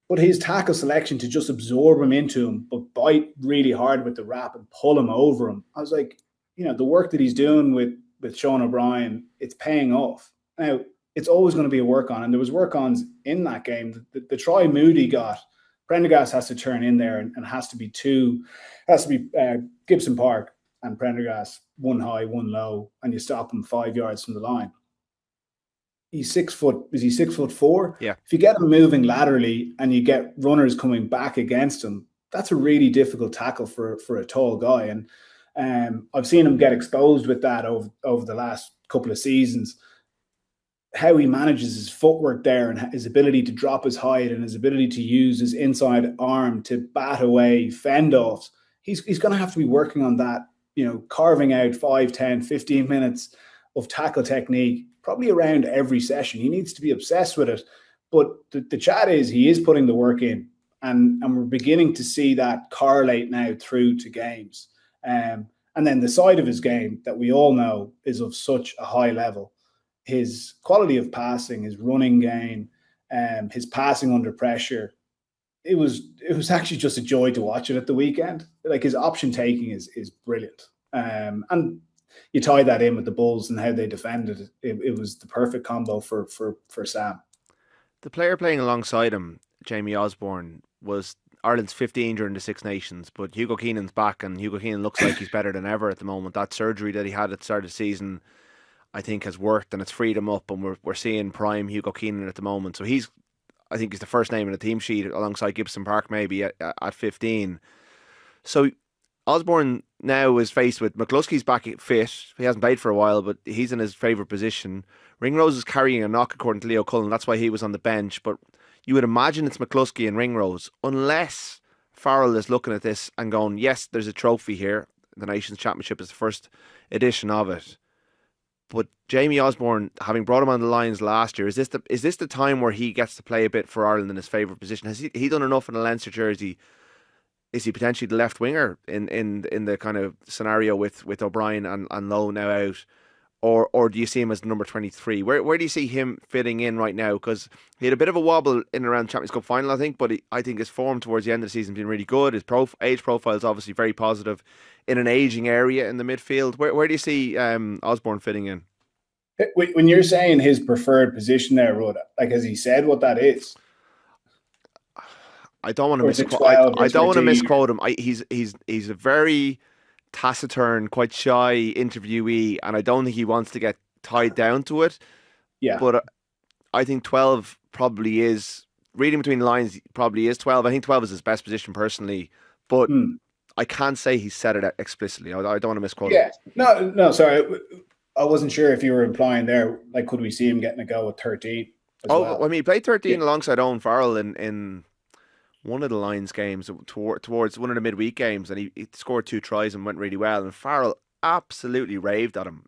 Speaker 2: But his tackle selection to just absorb him into him, but bite really hard with the wrap and pull him over him. I was like, the work that he's doing with Sean O'Brien, it's paying off. Now, it's always going to be a work on, and there was work ons in that game. The try Moody got, Prendergast has to turn in there and has to be Gibson Park and Prendergast, one high, one low, and you stop him 5 yards from the line. He's 6 foot. Is he 6'4"?
Speaker 1: Yeah.
Speaker 2: If you get him moving laterally and you get runners coming back against him, that's a really difficult tackle for a tall guy. And I've seen him get exposed with that over the last couple of seasons. How he manages his footwork there and his ability to drop his height and his ability to use his inside arm to bat away fend offs. He's going to have to be working on that, carving out 5, 10, 15 minutes of tackle technique, probably around every session. He needs to be obsessed with it. But the chat is he is putting the work in, and we're beginning to see that correlate now through to games. And then the side of his game that we all know is of such a high level. His quality of passing, his running game, his passing under pressure. It was actually just a joy to watch it at the weekend. Like, his option taking is brilliant. And you tie that in with the Bulls and how they defended it. It was the perfect combo for Sam.
Speaker 1: The player playing alongside him, Jamie Osborne, was Ireland's 15 during the Six Nations, but Hugo Keenan's back, and Hugo Keenan looks like he's better than ever at the moment. That surgery that he had at the start of the season, I think, has worked, and it's freed him up, and we're seeing prime Hugo Keenan at the moment. So I think he's the first name in the team sheet alongside Gibson Park maybe at 15. So Osborne now is faced with McCluskey's back fit. He hasn't played for a while, but he's in his favourite position. Ringrose is carrying a knock according to Leo Cullen. That's why he was on the bench. But you would imagine it's McCluskey and Ringrose, unless Farrell is looking at this and going, yes, there's a trophy here. The Nations Championship is the first edition of it. But Jamie Osborne, having brought him on the lines last year, is this the time where he gets to play a bit for Ireland in his favourite position? Has he done enough in a Leinster jersey? Is he potentially the left winger in the kind of scenario with O'Brien and Lowe now out? or do you see him as number 23? Where do you see him fitting in right now? Because he had a bit of a wobble in and around Champions Cup final, I think, but I think his form towards the end of the season has been really good. His age profile is obviously very positive in an aging area in the midfield. Where do you see Osborne fitting in?
Speaker 2: When you're saying his preferred position there, Rhoda, like has he said what that is?
Speaker 1: I don't want to
Speaker 2: Or is it
Speaker 1: misquote.
Speaker 2: 12 or
Speaker 1: I don't want to
Speaker 2: 13?
Speaker 1: misquote him. He's a very taciturn, quite shy interviewee, and I don't think he wants to get tied down to it.
Speaker 2: Yeah.
Speaker 1: But I think 12 probably is, reading between the lines, probably is 12. I think 12 is his best position personally, but I can't say he said it explicitly. I don't want to misquote him.
Speaker 2: No, sorry. I wasn't sure if you were implying there, like, could we see him getting a go at 13 as well?
Speaker 1: I mean, he played 13 alongside Owen Farrell in one of the Lions games towards one of the midweek games, and he scored 2 tries and went really well. And Farrell absolutely raved at him.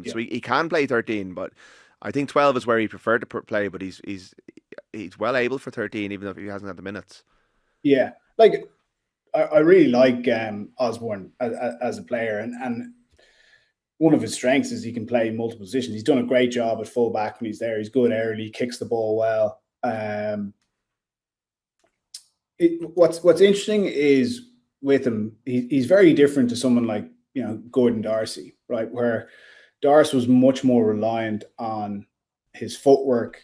Speaker 1: So he can play 13, but I think 12 is where he preferred to play. But he's well able for 13, even if he hasn't had the minutes.
Speaker 2: Yeah, like I really like Osborne as a player, and one of his strengths is he can play multiple positions. He's done a great job at full back when he's there. He's good early, kicks the ball well. What's interesting is with him, he's very different to someone like, Gordon Darcy, right? Where Darcy was much more reliant on his footwork,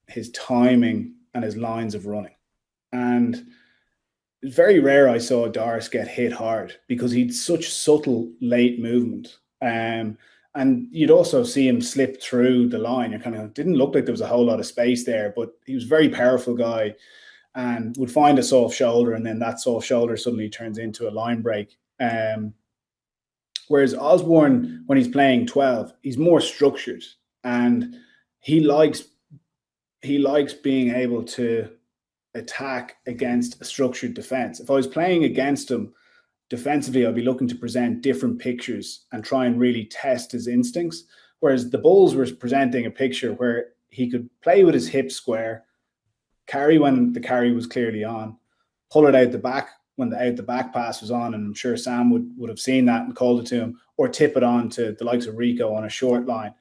Speaker 2: his timing, and his lines of running. And it's very rare I saw Darcy get hit hard because he'd such subtle late movement. And you'd also see him slip through the line. It kind of didn't look like there was a whole lot of space there, but he was a very powerful guy and would find a soft shoulder, and then that soft shoulder suddenly turns into a line break. Whereas Osborne, when he's playing 12, he's more structured, and he likes being able to attack against a structured defense. If I was playing against him defensively, I'd be looking to present different pictures and try and really test his instincts. Whereas the Bulls were presenting a picture where he could play with his hips square, carry when the carry was clearly on, pull it out the back when the out the back pass was on, and I'm sure Sam would have seen that and called it to him, or tip it on to the likes of Rico on a short line.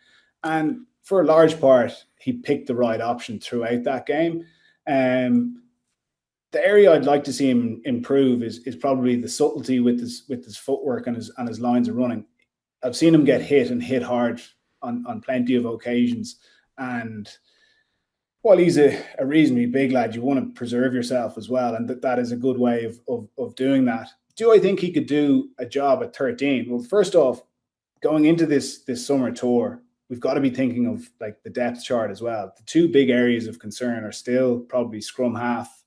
Speaker 2: And for a large part, he picked the right option throughout that game. The area I'd like to see him improve is probably the subtlety with his footwork and his lines of running. I've seen him get hit hard on plenty of occasions, and while he's a reasonably big lad, you want to preserve yourself as well, and that is a good way of doing that. Do I think he could do a job at 13? Well, first off, going into this summer tour, we've got to be thinking of like the depth chart as well. The 2 big areas of concern are still probably scrum half,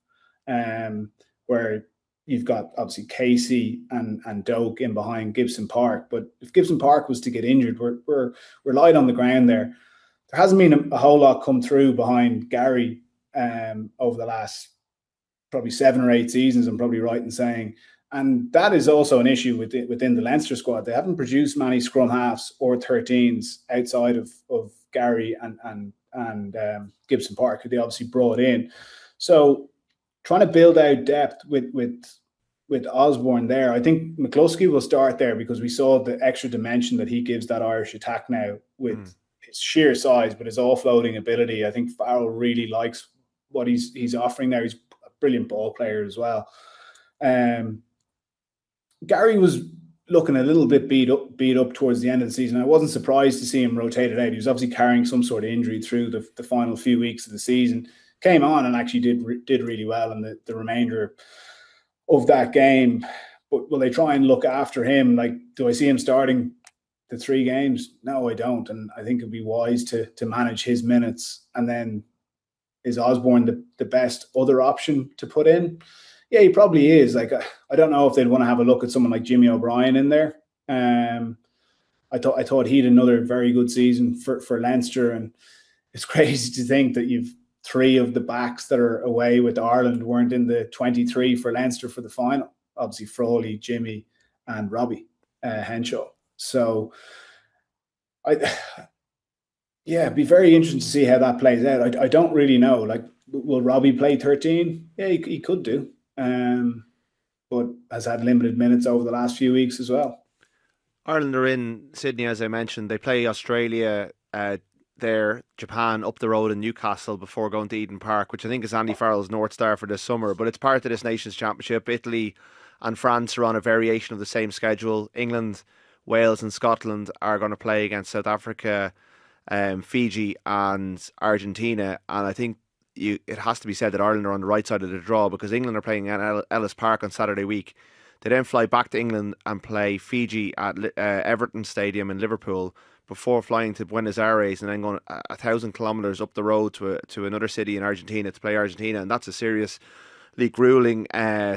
Speaker 2: where you've got obviously Casey and Doak in behind Gibson Park. But if Gibson Park was to get injured, we're light on the ground there. There hasn't been a whole lot come through behind Gary over the last probably 7 or 8 seasons, I'm probably right in saying. And that is also an issue within the Leinster squad. They haven't produced many scrum halves or 13s outside of Gary and Gibson Park, who they obviously brought in. So trying to build out depth with Osborne there, I think McCluskey will start there because we saw the extra dimension that he gives that Irish attack now with his sheer size, but his offloading ability. I think Farrell really likes what he's offering there. He's a brilliant ball player as well. Gary was looking a little bit beat up towards the end of the season. I wasn't surprised to see him rotated out. He was obviously carrying some sort of injury through the final few weeks of the season. Came on and actually did really well in the remainder of that game. But will they try and look after him? Like, do I see him starting the 3 games? No, I don't. And I think it'd be wise to manage his minutes. And then is Osborne the best other option to put in? Yeah, he probably is. Like, I don't know if they'd want to have a look at someone like Jimmy O'Brien in there. I thought he had another very good season for Leinster, and it's crazy to think that you've 3 of the backs that are away with Ireland weren't in the 23 for Leinster for the final. Obviously, Frawley, Jimmy, and Robbie Henshaw. So, it'd be very interesting to see how that plays out. I don't really know. Like, will Robbie play 13? Yeah, he could do. But has had limited minutes over the last few weeks as well.
Speaker 1: Ireland are in Sydney, as I mentioned. They play Australia there, Japan up the road in Newcastle before going to Eden Park, which I think is Andy Farrell's North Star for this summer. But it's part of this Nations Championship. Italy and France are on a variation of the same schedule. England, Wales, and Scotland are going to play against South Africa, Fiji, and Argentina. And I think it has to be said that Ireland are on the right side of the draw because England are playing at Ellis Park on Saturday week. They then fly back to England and play Fiji at Everton Stadium in Liverpool before flying to Buenos Aires and then going 1,000 kilometres up the road to another city in Argentina to play Argentina, and that's a seriously grueling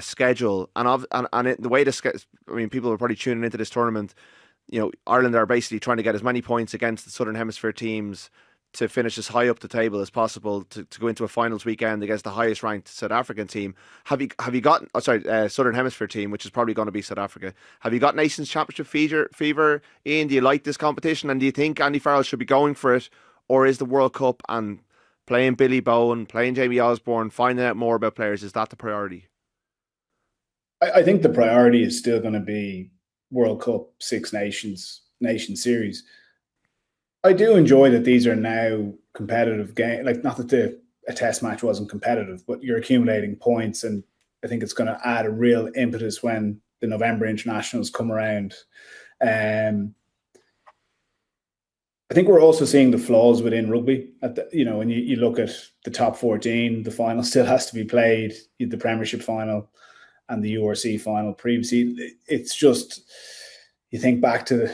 Speaker 1: schedule. And the way people are probably tuning into this tournament. Ireland are basically trying to get as many points against the Southern Hemisphere teams to finish as high up the table as possible to go into a finals weekend against the highest ranked South African team. Have you gotten Southern Hemisphere team, which is probably going to be South Africa? Have you got Nations Championship fever? Ian, do you like this competition, and do you think Andy Farrell should be going for it, or is the World Cup and playing Billy Bowen, playing Jamie Osborne, finding out more about players, is that the priority?
Speaker 2: I think the priority is still going to be World Cup, Six Nations, Nation Series. I do enjoy that these are now competitive games. Like, not that a test match wasn't competitive, but you're accumulating points, and I think it's going to add a real impetus when the November internationals come around. I think we're also seeing the flaws within rugby. When you look at the top 14, the final still has to be played, the Premiership final and the URC final previously. It's just, you think back to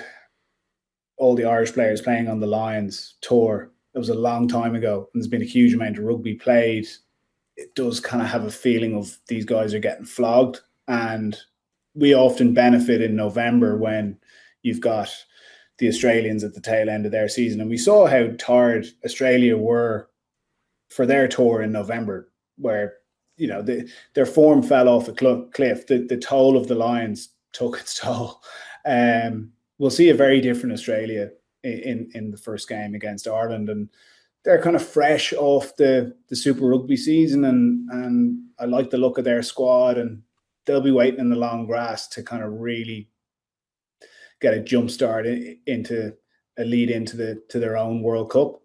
Speaker 2: all the Irish players playing on the Lions tour. It was a long time ago, and there's been a huge amount of rugby played. It does kind of have a feeling of these guys are getting flogged, and we often benefit in November when you've got the Australians at the tail end of their season. And we saw how tired Australia were for their tour in November, where their form fell off a cliff. The toll of the Lions took its toll. We'll see a very different Australia in the first game against Ireland, and they're kind of fresh off the Super Rugby season, and I like the look of their squad, and they'll be waiting in the long grass to kind of really get a jump start into a lead into their own World Cup.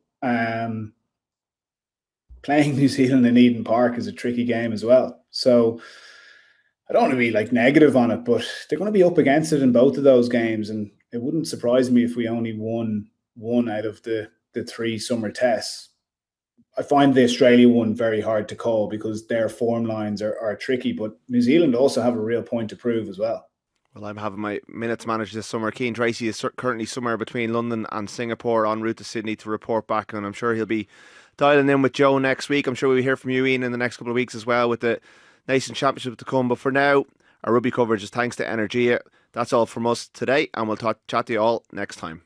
Speaker 2: Playing New Zealand in Eden Park is a tricky game as well, so I don't want to be negative on it, but they're going to be up against it in both of those games, and it wouldn't surprise me if we only won one out of the three summer tests. I find the Australia one very hard to call because their form lines are tricky, but New Zealand also have a real point to prove as well.
Speaker 1: Well, I'm having my minutes managed this summer. Keane Tracy is currently somewhere between London and Singapore en route to Sydney to report back, and I'm sure he'll be dialing in with Joe next week. I'm sure we'll hear from you, Ian, in the next couple of weeks as well with the Nation Championship to come. But for now, our rugby coverage is thanks to Energia. That's all from us today, and we'll chat to you all next time.